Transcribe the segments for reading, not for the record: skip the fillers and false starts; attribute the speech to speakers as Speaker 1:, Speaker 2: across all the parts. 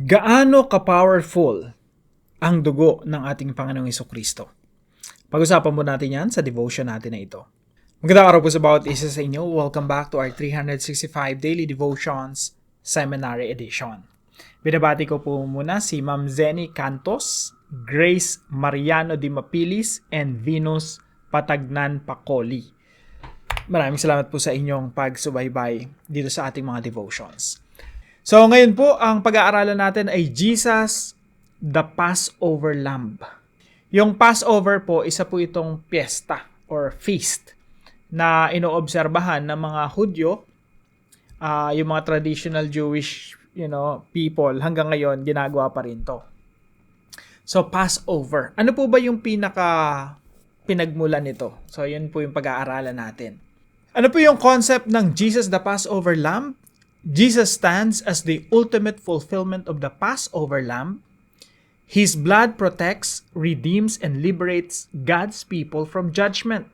Speaker 1: Gaano ka-powerful ang dugo ng ating Panginoong Hesukristo? Pag-usapan po natin yan sa devotion natin na ito. Magandang araw po sa bawat isa sa inyo. Welcome back to our 365 Daily Devotions Seminary Edition. Binabati ko po muna si Ma'am Zenny Cantos, Grace Mariano Di Mapilis, and Venus Patagnan Pacoli. Maraming salamat po sa inyong pagsubaybay dito sa ating mga devotions. So ngayon po, ang pag-aaralan natin ay Jesus, the Passover Lamb. Yung Passover po, isa po itong piyesta or feast na inoobserbahan ng mga Hudyo, yung mga traditional Jewish people hanggang ngayon ginagawa pa rin to. So Passover, ano po ba yung pinagmulan nito? So yun po yung pag-aaralan natin. Ano po yung concept ng Jesus the Passover Lamb? Jesus stands as the ultimate fulfillment of the Passover Lamb. His blood protects, redeems, and liberates God's people from judgment.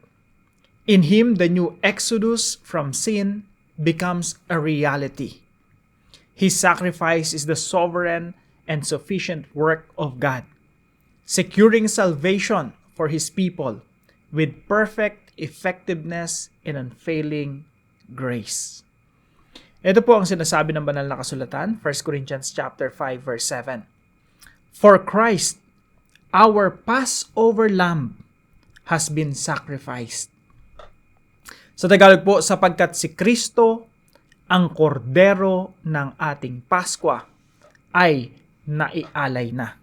Speaker 1: In Him, the new exodus from sin becomes a reality. His sacrifice is the sovereign and sufficient work of God, securing salvation for His people with perfect effectiveness and unfailing grace. Ito po ang sinasabi ng banal na kasulatan, 1 Corinthians chapter 5 verse 7. For Christ, our Passover Lamb, has been sacrificed. Sa Tagalog po, sapagkat si Kristo, ang kordero ng ating Pasko, ay naialay na.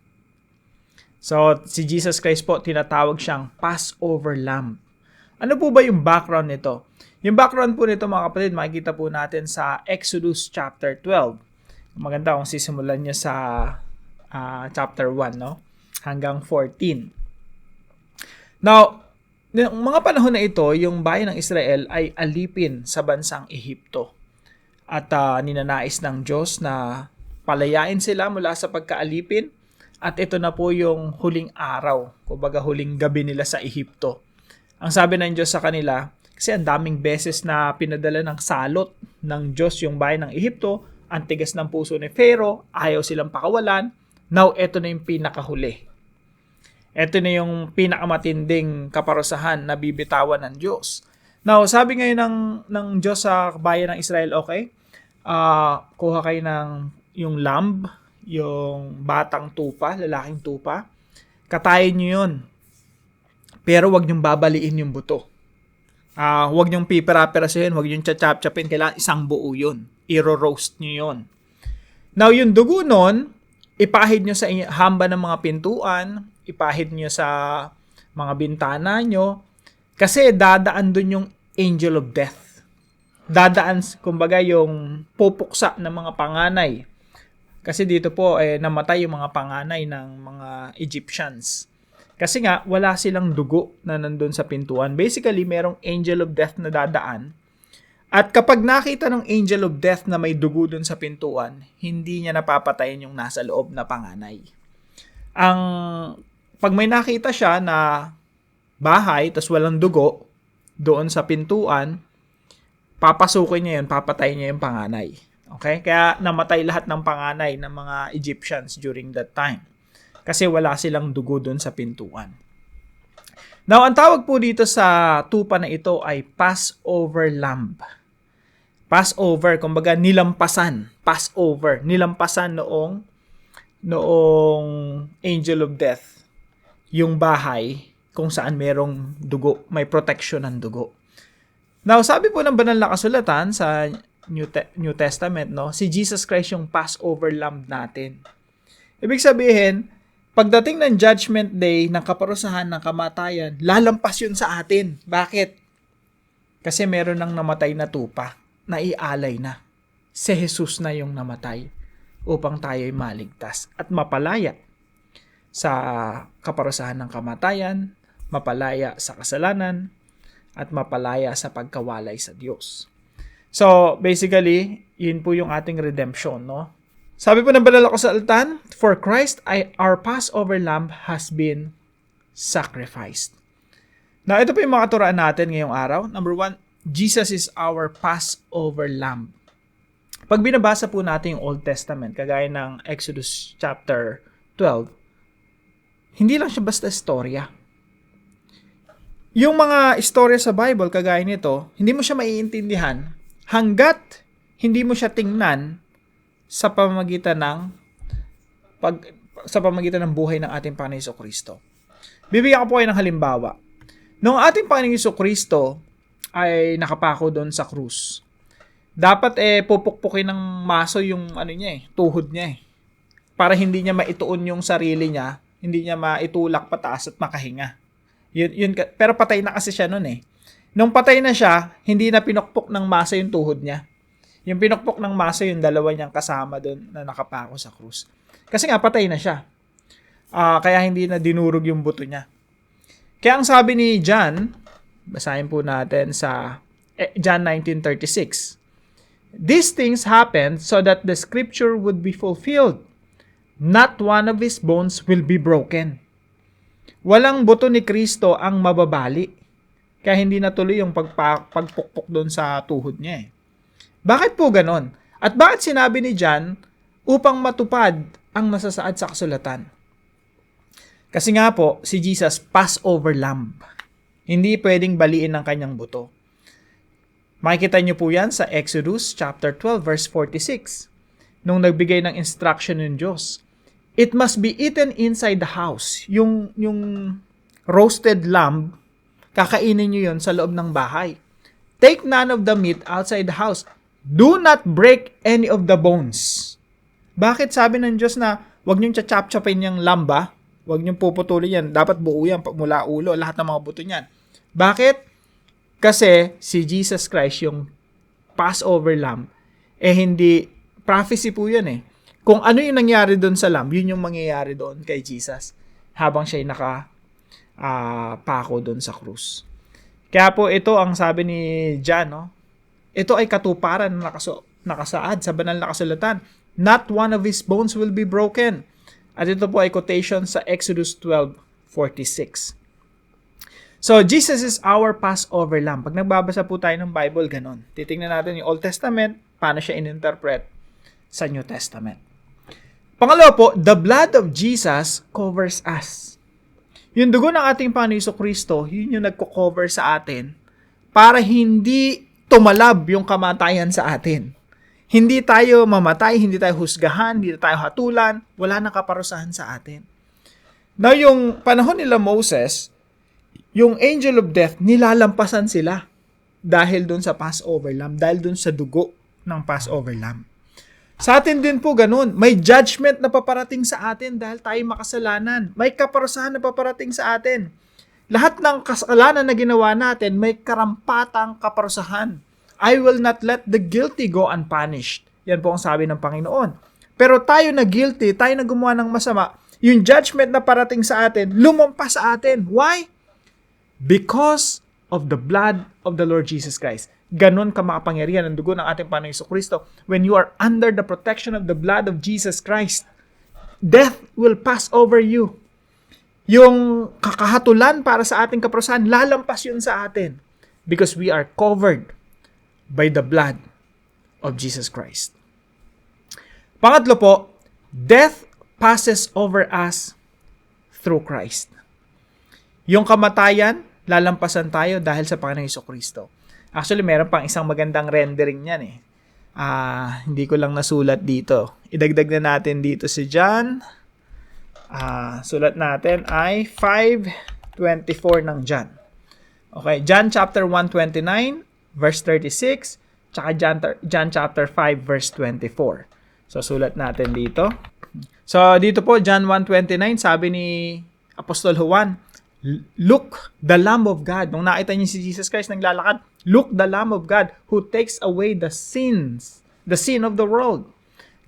Speaker 1: So, si Jesus Christ po, tinatawag siyang Passover Lamb. Ano po ba yung background nito? Yung background po nito mga kapatid, makikita po natin sa Exodus chapter 12. Maganda kung sisimulan nyo sa chapter 1, no? Hanggang 14. Now, yung mga panahon na ito, yung bayan ng Israel ay alipin sa bansang Ehipto. At ninanais ng Diyos na palayain sila mula sa pagkaalipin. At ito na po yung huling araw, kumbaga huling gabi nila sa Ehipto. Ang sabi ng Diyos sa kanila, kasi ang daming beses na pinadala ng salot ng Diyos yung bayan ng Ehipto, ang tigas ng puso ni Pharaoh, ayaw silang pakawalan. Now, ito na yung pinakahuli. Ito na yung pinakamatinding kaparusahan na bibitawan ng Diyos. Now, sabi ngayon ng Diyos sa bayan ng Israel, okay, kuha kayo ng yung lamb, yung batang tupa, lalaking tupa, katayin nyo yun. Pero wag niyong babaliin yung buto. Huwag niyong pipira-pirasahin, huwag niyong chachap-chapin, kailangan isang buo yun. Iro-roast niyo yun. Now, yung dugo nun, ipahid niyo sa hamba ng mga pintuan, ipahid niyo sa mga bintana niyo, kasi dadaan dun yung angel of death. Dadaan, kumbaga, yung pupuksa ng mga panganay. Kasi dito po, namatay yung mga panganay ng mga Egyptians. Kasi nga, wala silang dugo na nandun sa pintuan. Basically, merong angel of death na dadaan. At kapag nakita ng angel of death na may dugo dun sa pintuan, hindi niya napapatayin yung nasa loob na panganay. Pag may nakita siya na bahay, tas walang dugo doon sa pintuan, papasukin niya yun, papatayin niya yung panganay. Okay? Kaya namatay lahat ng panganay ng mga Egyptians during that time. Kasi wala silang dugo doon sa pintuan. Now, ang tawag po dito sa tupa na ito ay Passover Lamb. Passover, kumbaga nilampasan. Passover, nilampasan noong angel of death. Yung bahay kung saan merong dugo, may protection ng dugo. Now, sabi po ng banal na kasulatan sa New Testament, no, si Jesus Christ yung Passover Lamb natin. Ibig sabihin, pagdating ng Judgment Day, ng kaparusahan ng kamatayan, lalampas yun sa atin. Bakit? Kasi meron ng namatay na tupa, naialay na. Si Jesus na yung namatay upang tayo'y maligtas at mapalaya sa kaparusahan ng kamatayan, mapalaya sa kasalanan, at mapalaya sa pagkawalay sa Diyos. So, basically, yun po yung ating redemption, no? Sabi po ng banal na kasulatan, for Christ, our Passover Lamb has been sacrificed. Now, ito po yung mga turaan natin ngayong araw. Number 1, Jesus is our Passover Lamb. Pag binabasa po natin yung Old Testament, kagaya ng Exodus chapter 12, hindi lang siya basta istorya. Yung mga istorya sa Bible, kagaya nito, hindi mo siya maiintindihan hanggat hindi mo siya tingnan sa pamamagitan ng buhay ng ating Panginoon Jesucristo. Bibigyan ko po kayo ng halimbawa. Nung ating Panginoon Jesucristo ay nakapako doon sa krus, dapat pupukpukin ng maso yung tuhod niya para hindi niya maituon yung sarili niya, hindi niya maitulak pataas at makahinga. Pero patay na kasi siya noon . Nung patay na siya, hindi na pinukpok ng maso yung tuhod niya. Yung pinukpok ng maso yung dalawa niyang kasama doon na nakapako sa krus. Kasi nga patay na siya. Kaya hindi na dinurog yung buto niya. Kaya ang sabi ni John, basahin po natin sa John 19:36. These things happened so that the scripture would be fulfilled. Not one of his bones will be broken. Walang buto ni Kristo ang mababali. Kaya hindi natuloy yung pagpukpok doon sa tuhod niya . Bakit po ganon? At bakit sinabi ni John upang matupad ang nasasaad sa kasulatan? Kasi nga po, si Jesus, Passover Lamb. Hindi pwedeng baliin ng kanyang buto. Makikita niyo po yan sa Exodus chapter 12 verse 46. Nung nagbigay ng instruction ng Diyos. It must be eaten inside the house. Yung roasted lamb, kakainin niyo yun sa loob ng bahay. Take none of the meat outside the house. Do not break any of the bones. Bakit sabi ng Diyos na huwag niyong chachap-chapin yung lamba? Huwag niyong puputulin yan. Dapat buo yan mula ulo, lahat ng mga buto niyan. Bakit? Kasi si Jesus Christ, yung Passover Lamb, hindi, prophecy po yan . Kung ano yung nangyari doon sa lamb, yun yung mangyayari doon kay Jesus habang siya'y pako doon sa krus. Kaya po ito ang sabi ni John, ito ay katuparan na nakasaad sa banal na kasulatan. Not one of his bones will be broken. At ito po ay quotation sa Exodus 12:46. So, Jesus is our Passover Lamb. Pag nagbabasa po tayo ng Bible, ganon. Titingnan natin yung Old Testament, paano siya in-interpret sa New Testament. Pangalawa po, the blood of Jesus covers us. Yung dugo ng ating Panginoon Jesucristo, yun yung nagko-cover sa atin para hindi tumalab yung kamatayan sa atin. Hindi tayo mamatay, hindi tayo husgahan, hindi tayo hatulan, wala nang kaparusahan sa atin. Now, yung panahon nila Moses, yung angel of death, nilalampasan sila dahil dun sa Passover Lamb, dahil dun sa dugo ng Passover Lamb. Sa atin din po ganun, may judgment na paparating sa atin dahil tayo makasalanan. May kaparusahan na paparating sa atin. Lahat ng kasalanan na ginawa natin, may karampatang kaparusahan. I will not let the guilty go unpunished. Yan po ang sabi ng Panginoon. Pero tayo na guilty, tayo na gumawa ng masama, yung judgment na parating sa atin, lumampas sa atin. Why? Because of the blood of the Lord Jesus Christ. Ganon kamakapangyarihan ang dugo ng ating Panginoon Jesucristo. When you are under the protection of the blood of Jesus Christ, death will pass over you. Yung kakahatulan para sa ating kaparusahan, lalampas yun sa atin. Because we are covered by the blood of Jesus Christ. Pangatlo po, death passes over us through Christ. Yung kamatayan, lalampasan tayo dahil sa Panginoong Jesucristo. Actually, meron pang isang magandang rendering niyan . Hindi ko lang nasulat dito. Idagdag na natin dito si John. Sulat natin ay 5:24 ng John. Okay, John chapter 1:29, verse 36, tsaka John chapter 5, verse 24. So, sulat natin dito. So, dito po, John 1:29, sabi ni Apostol Juan, look, the Lamb of God. Nung nakita niyo si Jesus Christ naglalakad, look, the Lamb of God who takes away the sin of the world.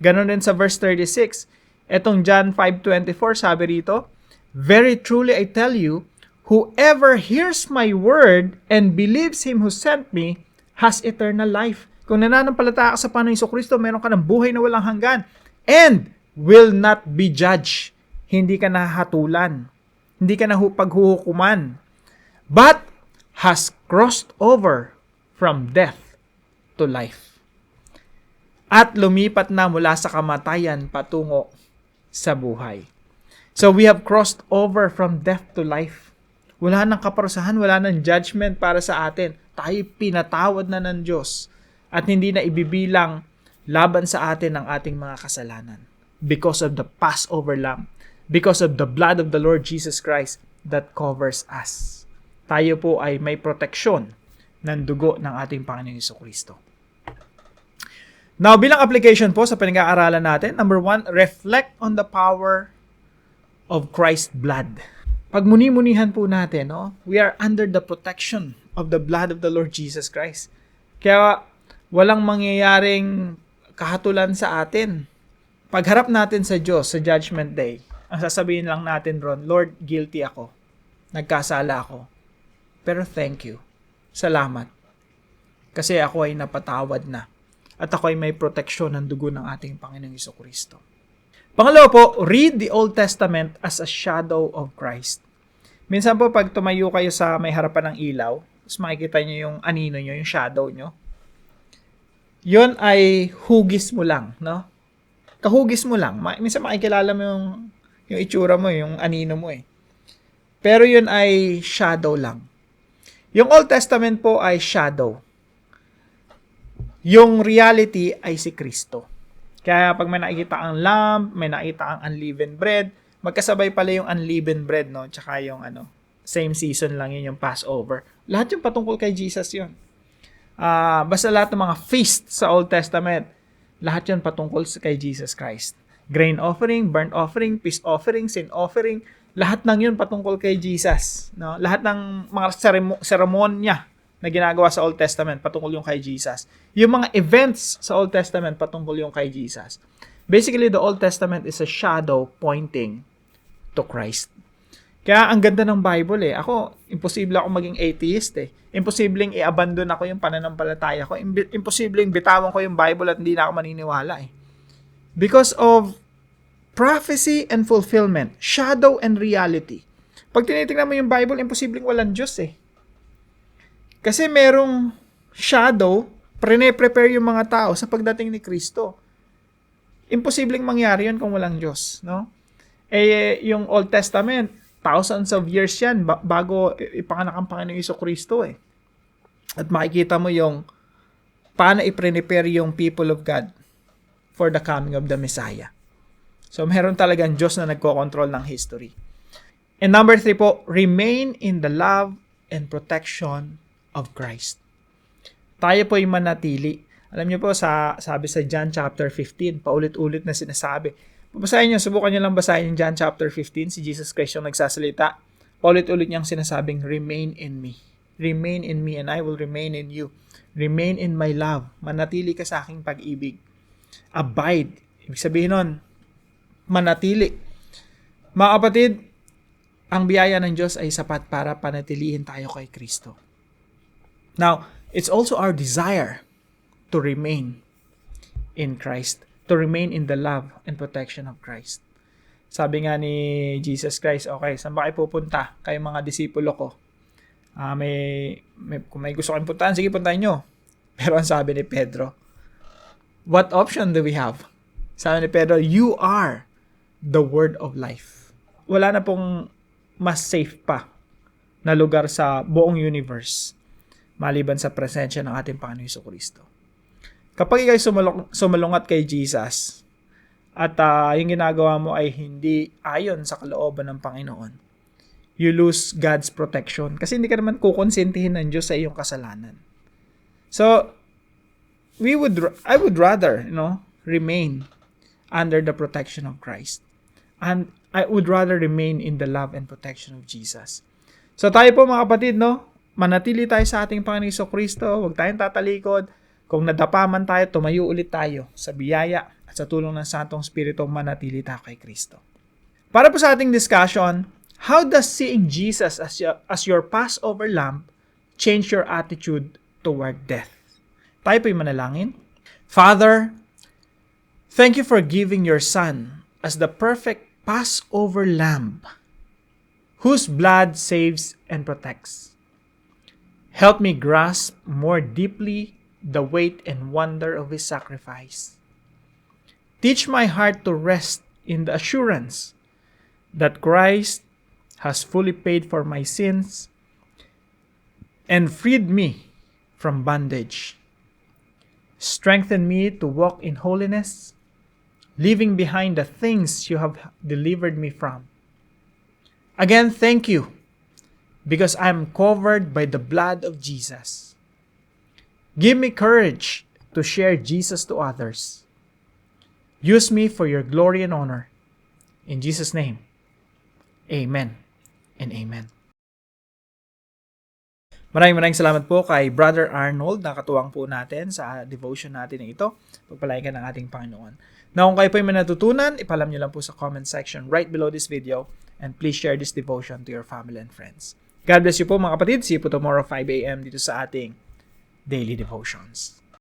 Speaker 1: Ganon din sa verse 36. Etong John 5:24, sabi rito, very truly I tell you, whoever hears my word and believes him who sent me has eternal life. Kung nananampalataya ka sa Panginoong Jesucristo, meron ka ng buhay na walang hanggan and will not be judged. Hindi ka nahatulan. Hindi ka na paghuhukuman, but has crossed over from death to life. at lumipat na mula sa kamatayan patungo sa buhay. So we have crossed over from death to life. Wala nang kaparusahan, wala nang judgment para sa atin. Tayo pinatawad na ng Diyos at hindi na ibibilang laban sa atin ang ating mga kasalanan. Because of the Passover Lamb, because of the blood of the Lord Jesus Christ that covers us. Tayo po ay may proteksyon ng dugo ng ating Panginoong Jesucristo. Now, bilang application po sa pinag-aaralan natin, number 1, reflect on the power of Christ's blood. Pag muni-munihan po natin, no, we are under the protection of the blood of the Lord Jesus Christ. Kaya walang mangyayaring kahatulan sa atin. Pagharap natin sa Diyos sa Judgment Day, ang sasabihin lang natin ron, Lord, guilty ako. Nagkasala ako. Pero thank you. Salamat. Kasi ako ay napatawad na. At ako ay may proteksyon ng dugo ng ating Panginoong Jesucristo. Pangalawa po, read the Old Testament as a shadow of Christ. Minsan po pag tumayo kayo sa may harapan ng ilaw, tapos makikita nyo yung anino nyo, yung shadow nyo. Yun ay hugis mo lang, no? Kahugis mo lang. Minsan makikilala mo yung itsura mo, yung anino mo eh. Pero yun ay shadow lang. Yung Old Testament po ay shadow. Yung reality ay si Kristo. Kaya pag may nakikita ang lamb, may nakita ang unleavened bread, magkasabay pala yung unleavened bread, no? Tsaka yung same season lang yun, yung Passover. Lahat yung patungkol kay Jesus yun. Basta lahat ng mga feast sa Old Testament, lahat yun patungkol kay Jesus Christ. Grain offering, burnt offering, peace offering, sin offering, lahat ng yun patungkol kay Jesus. No? Lahat ng mga seremonya na ginagawa sa Old Testament, patungkol yung kay Jesus. Yung mga events sa Old Testament, patungkol yung kay Jesus. Basically, the Old Testament is a shadow pointing to Christ. Kaya ang ganda ng Bible eh. Ako, imposible ako maging atheist eh. Imposibleng i-abandon ako yung pananampalataya ko. Imposibleng bitawan ko yung Bible at hindi na ako maniniwala eh. Because of prophecy and fulfillment, shadow and reality. Pag tinitingnan mo yung Bible, imposibleng walang Diyos eh. Kasi merong shadow, prepare yung mga tao sa pagdating ni Kristo. Imposibleng mangyari yun kung walang Diyos, no? Yung Old Testament, thousands of years yan bago ipanganak ang Panginoong Jesucristo eh. At makikita mo yung paano i-prepare yung people of God for the coming of the Messiah. So, meron talagang Diyos na nagko-control ng history. And number 3 po, remain in the love and protection of Christ. Tayo po ay manatili. Alam niyo po, sabi sa John chapter 15, paulit-ulit na sinasabi. Babasahin niyo, subukan niyo lang basahin yung John chapter 15, si Jesus Christ yung nagsasalita. Paulit-ulit niyang sinasabing, remain in me. Remain in me and I will remain in you. Remain in my love. Manatili ka sa aking pag-ibig. Abide. Ibig sabihin nun, manatili. Mga kapatid, ang biyaya ng Diyos ay sapat para panatilihin tayo kay Kristo. Now, it's also our desire to remain in Christ, to remain in the love and protection of Christ. Sabi nga ni Jesus Christ, okay, saan ba kayo pupunta? Kayo mga disipulo ko. Kung may gusto kayong puntahan, sige puntahan nyo. Pero ang sabi ni Pedro, what option do we have? Sabi ni Pedro, you are the word of life. Wala na pong mas safe pa na lugar sa buong universe maliban sa presensya ng ating Panginoong Jesucristo. Kapag ikaw sumalungat kay Jesus at yung ginagawa mo ay hindi ayon sa kalooban ng Panginoon, you lose God's protection kasi hindi ka naman kukonsentihin ng Diyos sa iyong kasalanan. So, I would rather, remain under the protection of Christ. And I would rather remain in the love and protection of Jesus. So tayo po mga kapatid, manatili tayo sa ating Panginoong Jesucristo, huwag tayong tatalikod. Kung nadapa man tayo, tumayo ulit tayo sa biyaya at sa tulong ng Santong Espiritu, manatili tayo kay Kristo. Para po sa ating discussion, how does seeing Jesus as your Passover lamb change your attitude toward death? Tayo po'y manalangin. Father, thank you for giving your Son as the perfect Passover lamb whose blood saves and protects. Help me grasp more deeply the weight and wonder of His sacrifice. Teach my heart to rest in the assurance that Christ has fully paid for my sins and freed me from bondage. Strengthen me to walk in holiness, leaving behind the things you have delivered me from. Again, thank you, because I am covered by the blood of Jesus. Give me courage to share Jesus to others. Use me for your glory and honor. In Jesus' name, amen and amen. Maraming salamat po kay Brother Arnold. Nakatuwang po natin sa devotion natin na ito. Pagpalain ka ng ating Panginoon. Na kung kayo po may natutunan, ipalam nyo lang po sa comment section right below this video, and please share this devotion to your family and friends. God bless you po mga kapatid. See you po tomorrow 5 a.m. dito sa ating Daily Devotions.